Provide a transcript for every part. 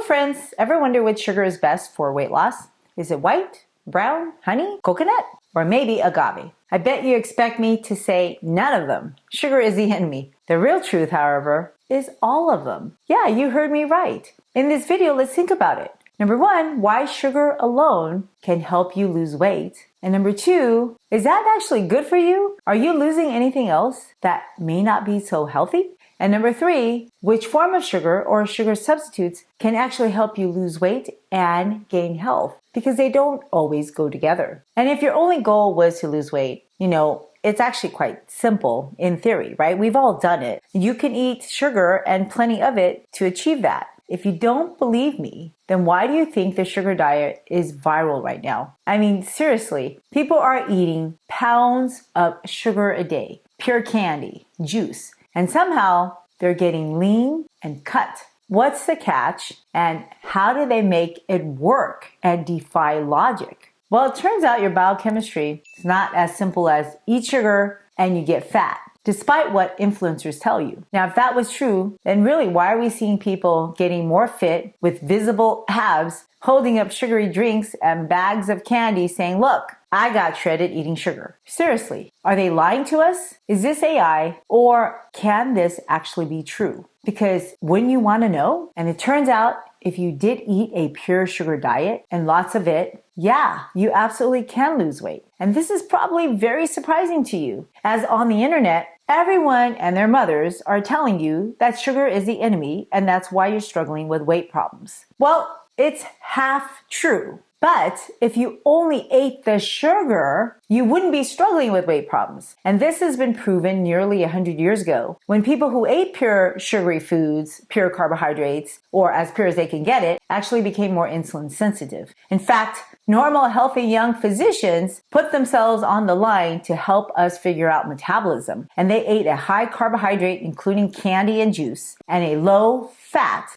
friends, ever wonder which sugar is best for weight loss? Is it white, brown, honey, coconut, or maybe agave? I bet you expect me to say none of them. Sugar is the enemy. The real truth, however, is all of them. Yeah, you heard me right. In this video, let's think about it. Number one, why sugar alone can help you lose weight. And number two, is that actually good for you? Are you losing anything else that may not be so healthy? And number three, which form of sugar or sugar substitutes can actually help you lose weight and gain health? Because they don't always go together. And if your only goal was to lose weight, it's actually quite simple in theory, right? We've all done it. You can eat sugar and plenty of it to achieve that. If you don't believe me, then why do you think the sugar diet is viral right now? I mean, seriously, people are eating pounds of sugar a day, pure candy, juice, and somehow they're getting lean and cut. What's the catch, and how do they make it work and defy logic? Well, it turns out your biochemistry is not as simple as eat sugar and you get fat, despite what influencers tell you. Now, if that was true, then really, why are we seeing people getting more fit with visible abs, holding up sugary drinks and bags of candy saying, look, I got shredded eating sugar? Seriously, are they lying to us? Is this AI, or can this actually be true? Because when you want to know, and it turns out if you did eat a pure sugar diet and lots of it, yeah, you absolutely can lose weight. And this is probably very surprising to you, as on the internet, everyone and their mothers are telling you that sugar is the enemy and that's why you're struggling with weight problems. Well, it's half true. But if you only ate the sugar, you wouldn't be struggling with weight problems. And this has been proven nearly 100 years ago, when people who ate pure sugary foods, pure carbohydrates, or as pure as they can get it, actually became more insulin sensitive. In fact, normal, healthy young physicians put themselves on the line to help us figure out metabolism. And they ate a high carbohydrate, including candy and juice, and a low fat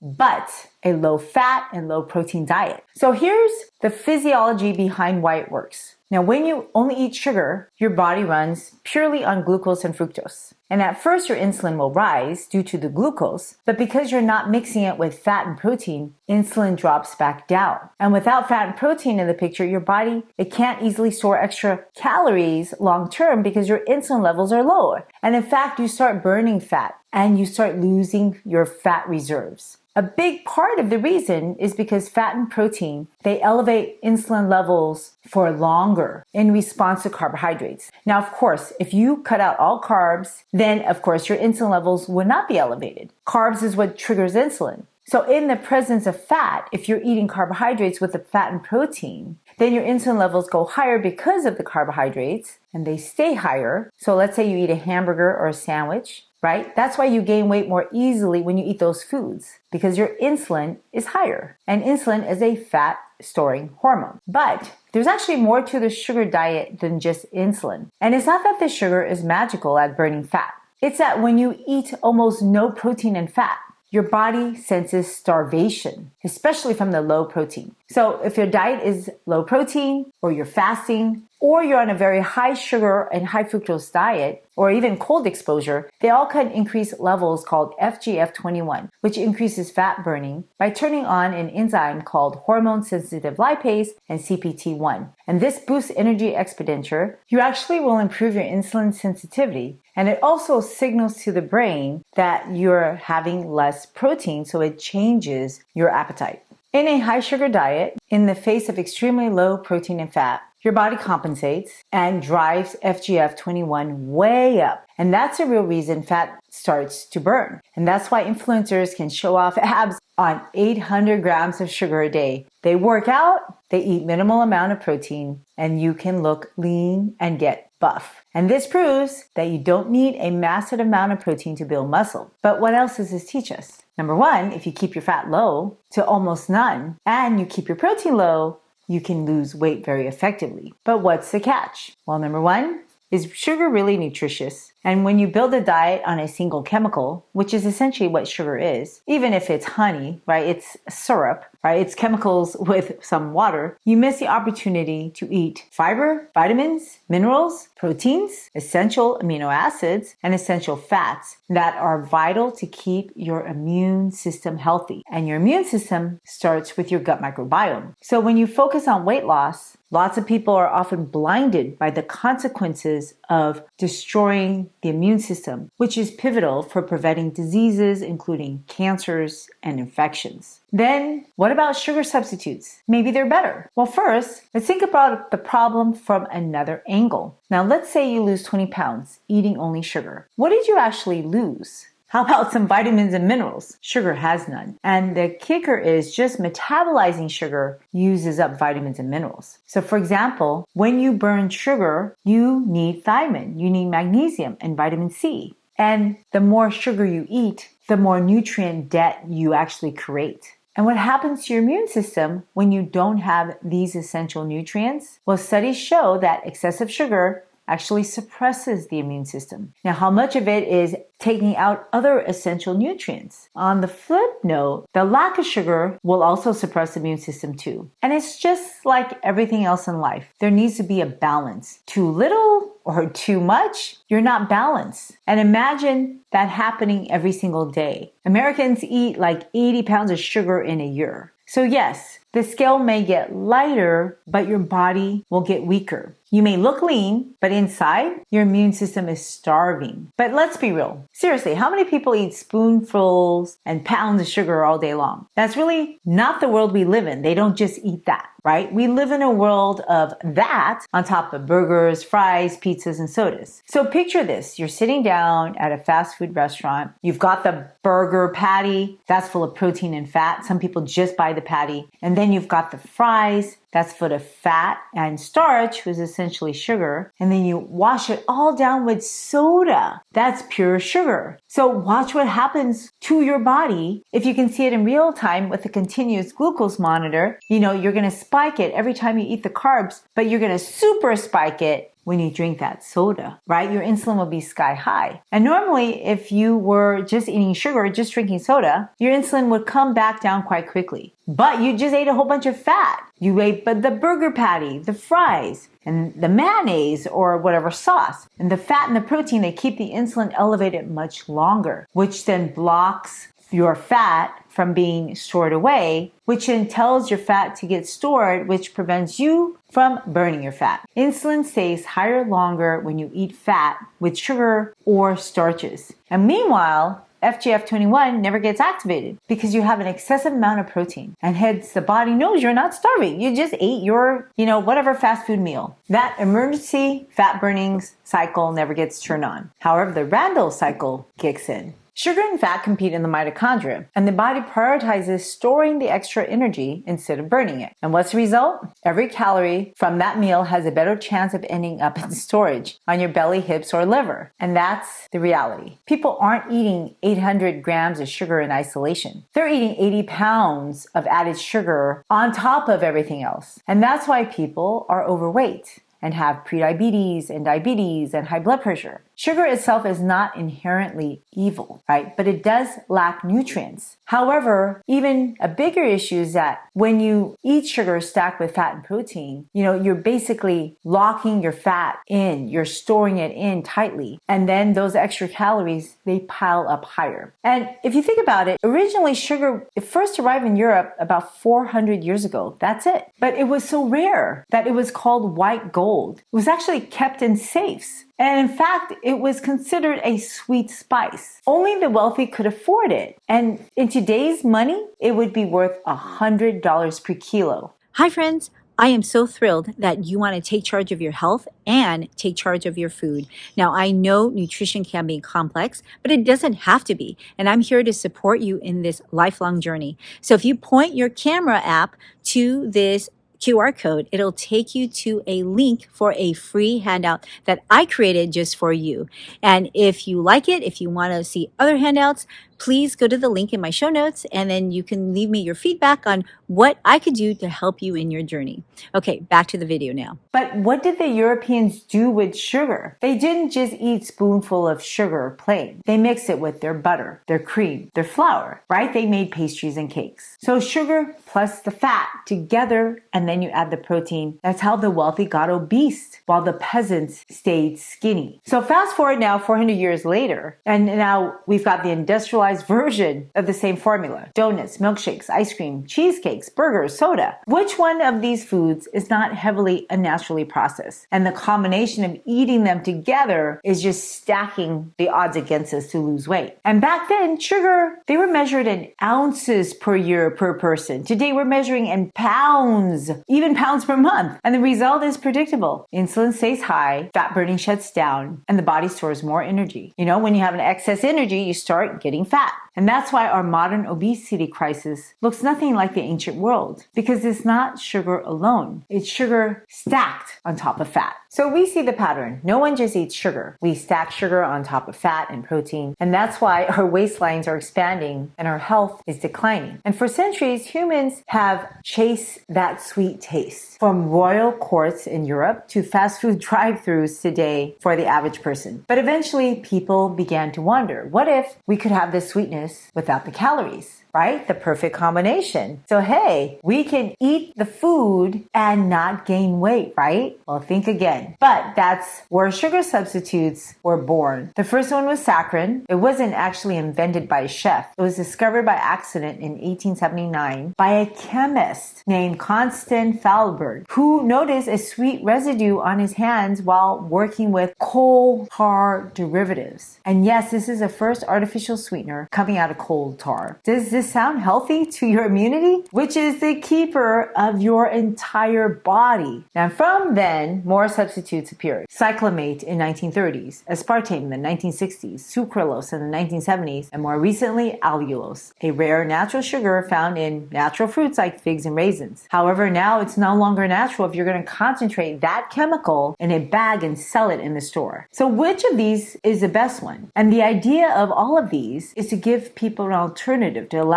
and low protein diet. So here's the physiology behind why it works. Now, when you only eat sugar, your body runs purely on glucose and fructose. And at first, your insulin will rise due to the glucose, but because you're not mixing it with fat and protein, insulin drops back down. And without fat and protein in the picture, your body, it can't easily store extra calories long term because your insulin levels are lower. And in fact, you start burning fat and you start losing your fat reserves. A big part of the reason is because fat and protein, they elevate insulin levels for longer in response to carbohydrates. Now, of course, if you cut out all carbs, then of course your insulin levels would not be elevated. Carbs is what triggers insulin. So in the presence of fat, if you're eating carbohydrates with the fat and protein, then your insulin levels go higher because of the carbohydrates, and they stay higher. So let's say you eat a hamburger or a sandwich, right? That's why you gain weight more easily when you eat those foods, because your insulin is higher. And insulin is a fat storing hormone. But there's actually more to the sugar diet than just insulin. And it's not that the sugar is magical at burning fat. It's that when you eat almost no protein and fat, your body senses starvation, especially from the low protein. So if your diet is low protein, or you're fasting, or you're on a very high sugar and high fructose diet, or even cold exposure, they all can increase levels called FGF21, which increases fat burning by turning on an enzyme called hormone-sensitive lipase and CPT1. And this boosts energy expenditure. You actually will improve your insulin sensitivity. And it also signals to the brain that you're having less protein, so it changes your appetite. In a high sugar diet, in the face of extremely low protein and fat, your body compensates and drives FGF21 way up. And that's the real reason fat starts to burn. And that's why influencers can show off abs on 800 grams of sugar a day. They work out, they eat minimal amount of protein, and you can look lean and get buff. And this proves that you don't need a massive amount of protein to build muscle. But what else does this teach us? Number one, if you keep your fat low to almost none, and you keep your protein low, you can lose weight very effectively. But what's the catch? Well, number one, is sugar really nutritious? And when you build a diet on a single chemical, which is essentially what sugar is, even if it's honey, right? It's syrup, right? It's chemicals with some water. You miss the opportunity to eat fiber, vitamins, minerals, proteins, essential amino acids, and essential fats that are vital to keep your immune system healthy. And your immune system starts with your gut microbiome. So when you focus on weight loss, lots of people are often blinded by the consequences of destroying the immune system, which is pivotal for preventing diseases, including cancers and infections. Then, what about sugar substitutes? Maybe they're better. Well, first, let's think about the problem from another angle. Now, let's say you lose 20 pounds eating only sugar. What did you actually lose? How about some vitamins and minerals? Sugar has none. And the kicker is just metabolizing sugar uses up vitamins and minerals. So for example, when you burn sugar, you need thiamine, you need magnesium and vitamin C. And the more sugar you eat, the more nutrient debt you actually create. And what happens to your immune system when you don't have these essential nutrients? Well, studies show that excessive sugar actually suppresses the immune system. Now, how much of it is taking out other essential nutrients? On the flip note, the lack of sugar will also suppress the immune system too. And it's just like everything else in life. There needs to be a balance. Too little or too much, you're not balanced. And imagine that happening every single day. Americans eat like 80 pounds of sugar in a year. So yes, the scale may get lighter, but your body will get weaker. You may look lean, but inside, your immune system is starving. But let's be real. Seriously, how many people eat spoonfuls and pounds of sugar all day long? That's really not the world we live in. They don't just eat that, right? We live in a world of that on top of burgers, fries, pizzas, and sodas. So picture this. You're sitting down at a fast food restaurant. You've got the burger patty. That's full of protein and fat. Some people just buy the patty. And then you've got the fries. That's full of fat and starch, which is essentially sugar. And then you wash it all down with soda. That's pure sugar. So watch what happens to your body. If you can see it in real time with a continuous glucose monitor, you're going to spike it every time you eat the carbs, but you're going to super spike it when you drink that soda, right? Your insulin will be sky high. And normally, if you were just eating sugar, just drinking soda, your insulin would come back down quite quickly. But you just ate a whole bunch of fat. You ate the burger patty, the fries, and the mayonnaise or whatever sauce. And the fat and the protein, they keep the insulin elevated much longer, which then blocks your fat from being stored away, which then tells your fat to get stored, which prevents you from burning your fat. Insulin stays higher longer when you eat fat with sugar or starches. And meanwhile, FGF21 never gets activated because you have an excessive amount of protein. And hence the body knows you're not starving. You just ate your, whatever fast food meal. That emergency fat burning cycle never gets turned on. However, the Randall cycle kicks in. Sugar and fat compete in the mitochondria, and the body prioritizes storing the extra energy instead of burning it. And what's the result? Every calorie from that meal has a better chance of ending up in storage on your belly, hips, or liver. And that's the reality. People aren't eating 800 grams of sugar in isolation. They're eating 80 pounds of added sugar on top of everything else. And that's why people are overweight and have prediabetes and diabetes and high blood pressure. Sugar itself is not inherently evil, right? But it does lack nutrients. However, even a bigger issue is that when you eat sugar stacked with fat and protein, you're basically locking your fat in, you're storing it in tightly. And then those extra calories, they pile up higher. And if you think about it, originally sugar, it first arrived in Europe about 400 years ago. That's it. But it was so rare that it was called white gold. It was actually kept in safes. And in fact, it was considered a sweet spice. Only the wealthy could afford it. And in today's money, it would be worth $100 per kilo. Hi, friends. I am so thrilled that you want to take charge of your health and take charge of your food. Now, I know nutrition can be complex, but it doesn't have to be. And I'm here to support you in this lifelong journey. So if you point your camera app to this QR code, it'll take you to a link for a free handout that I created just for you. And if you like it, if you want to see other handouts, please go to the link in my show notes, and then you can leave me your feedback on what I could do to help you in your journey. Okay, back to the video now. But what did the Europeans do with sugar? They didn't just eat a spoonful of sugar plain. They mixed it with their butter, their cream, their flour, right? They made pastries and cakes. So sugar plus the fat together, and then you add the protein. That's how the wealthy got obese, while the peasants stayed skinny. So fast forward now 400 years later, and now we've got the industrialized version of the same formula. Donuts, milkshakes, ice cream, cheesecakes, burgers, soda. Which one of these foods is not heavily and naturally processed? And the combination of eating them together is just stacking the odds against us to lose weight. And back then, sugar, they were measured in ounces per year per person. Today, we're measuring in pounds, even pounds per month. And the result is predictable. Insulin stays high, fat burning shuts down, and the body stores more energy. You know, when you have an excess energy, you start getting fat. And that's why our modern obesity crisis looks nothing like the ancient world, because it's not sugar alone. It's sugar stacked on top of fat. So we see the pattern. No one just eats sugar. We stack sugar on top of fat and protein. And that's why our waistlines are expanding and our health is declining. And for centuries, humans have chased that sweet taste. From royal courts in Europe to fast food drive-thrus today for the average person. But eventually, people began to wonder, what if we could have this sweetness without the calories? Right? The perfect combination. So hey, we can eat the food and not gain weight, right? Well, think again. But that's where sugar substitutes were born. The first one was saccharin. It wasn't actually invented by a chef. It was discovered by accident in 1879 by a chemist named Constant Fallberg, who noticed a sweet residue on his hands while working with coal tar derivatives. And yes, this is the first artificial sweetener coming out of coal tar. Does this sound healthy to your immunity? Which is the keeper of your entire body. Now from then, more substitutes appeared. Cyclamate in 1930s, aspartame in the 1960s, sucralose in the 1970s, and more recently, allulose, a rare natural sugar found in natural fruits like figs and raisins. However, now it's no longer natural if you're going to concentrate that chemical in a bag and sell it in the store. So which of these is the best one? And the idea of all of these is to give people an alternative, to allow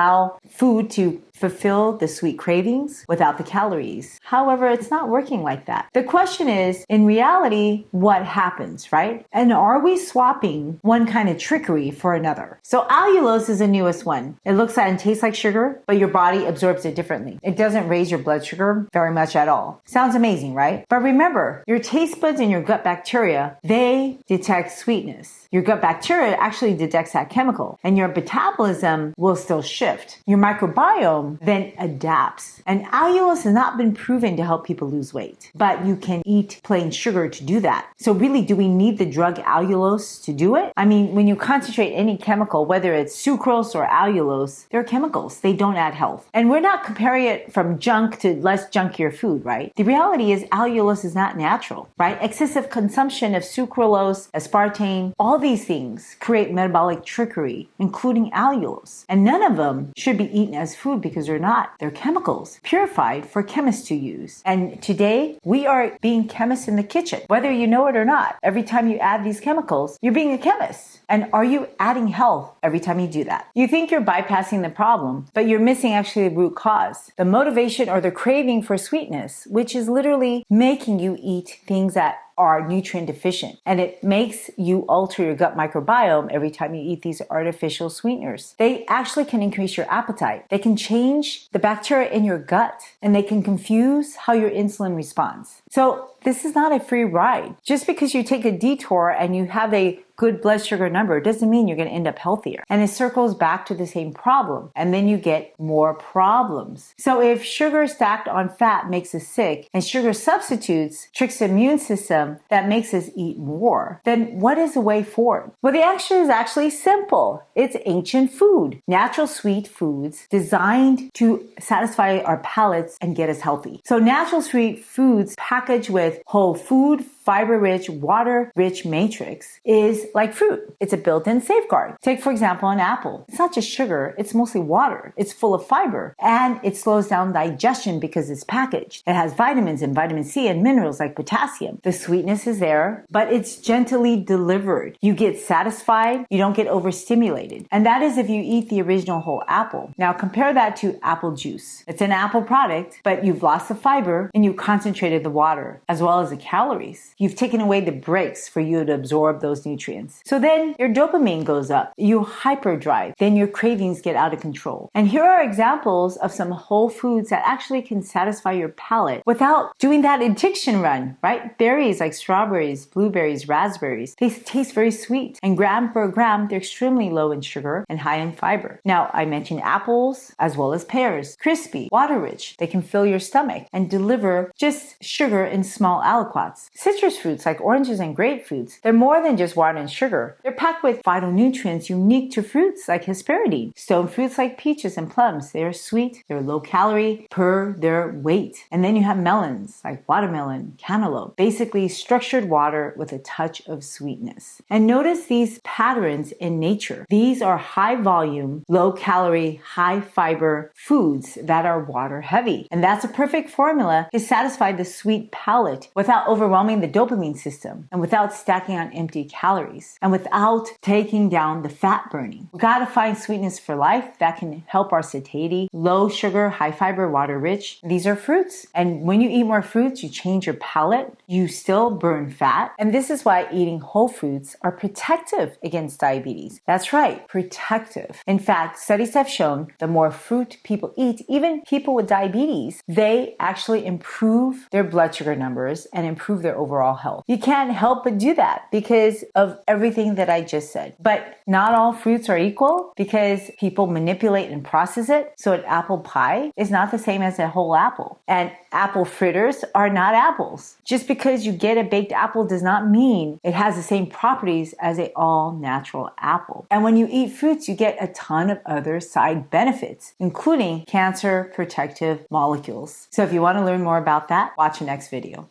food to fulfill the sweet cravings without the calories. However, it's not working like that. The question is, in reality, what happens, right? And are we swapping one kind of trickery for another? So allulose is the newest one. It looks and tastes like sugar, but your body absorbs it differently. It doesn't raise your blood sugar very much at all. Sounds amazing, right? But remember, your taste buds and your gut bacteria, they detect sweetness. Your gut bacteria actually detects that chemical, and your metabolism will still shift. Your microbiome then adapts. And allulose has not been proven to help people lose weight, but you can eat plain sugar to do that. So really, do we need the drug allulose to do it? I mean, when you concentrate any chemical, whether it's sucrose or allulose, they're chemicals. They don't add health. And we're not comparing it from junk to less junkier food, right? The reality is allulose is not natural, right? Excessive consumption of sucralose, aspartame, all these things create metabolic trickery, including allulose. And none of them should be eaten as food because they're not. They're chemicals purified for chemists to use. And today, we are being chemists in the kitchen, whether you know it or not. Every time you add these chemicals, you're being a chemist. And are you adding health every time you do that? You think you're bypassing the problem, but you're missing actually the root cause, the motivation or the craving for sweetness, which is literally making you eat things that are nutrient deficient. And it makes you alter your gut microbiome every time you eat these artificial sweeteners. They actually can increase your appetite. They can change the bacteria in your gut, and they can confuse how your insulin responds. So this is not a free ride. Just because you take a detour and you have a good blood sugar number doesn't mean you're going to end up healthier. And it circles back to the same problem. And then you get more problems. So if sugar stacked on fat makes us sick and sugar substitutes tricks the immune system that makes us eat more, then what is the way forward? Well, the answer is actually simple. It's ancient food. Natural sweet foods designed to satisfy our palates and get us healthy. So natural sweet foods packaged with whole food, fiber-rich, water-rich matrix is like fruit. It's a built-in safeguard. Take, for example, an apple. It's not just sugar, it's mostly water. It's full of fiber, and it slows down digestion because it's packaged. It has vitamins and vitamin C and minerals like potassium. The sweetness is there, but it's gently delivered. You get satisfied, you don't get overstimulated. And that is if you eat the original whole apple. Now compare that to apple juice. It's an apple product, but you've lost the fiber and you concentrated the water as well as the calories. You've taken away the brakes for you to absorb those nutrients. So then your dopamine goes up, you hyperdrive, then your cravings get out of control. And here are examples of some whole foods that actually can satisfy your palate without doing that addiction run, right? Berries like strawberries, blueberries, raspberries, they taste very sweet. And gram per gram, they're extremely low in sugar and high in fiber. Now, I mentioned apples as well as pears, crispy, water-rich. They can fill your stomach and deliver just sugar in small aliquots. Citrus fruits like oranges and grapefruits, they're more than just water and sugar. They're packed with phytonutrients unique to fruits like hesperidine. Stone fruits like peaches and plums, they are sweet, they're low calorie per their weight. And then you have melons like watermelon, cantaloupe, basically structured water with a touch of sweetness. And notice these patterns in nature. These are high volume, low calorie, high fiber foods that are water heavy. And that's a perfect formula to satisfy the sweet palate without overwhelming the dopamine system and without stacking on empty calories and without taking down the fat burning. We gotta find sweetness for life that can help our satiety. Low sugar, high fiber, water rich. These are fruits. And when you eat more fruits, you change your palate. You still burn fat. And this is why eating whole fruits are protective against diabetes. That's right, protective. In fact, studies have shown the more fruit people eat, even people with diabetes, they actually improve their blood sugar numbers and improve their overall health. You can't help but do that because of everything that I just said. But not all fruits are equal because people manipulate and process it. So an apple pie is not the same as a whole apple. And apple fritters are not apples. Just because you get a baked apple does not mean it has the same properties as an all-natural apple. And when you eat fruits, you get a ton of other side benefits, including cancer protective molecules. So if you want to learn more about that, watch the next video.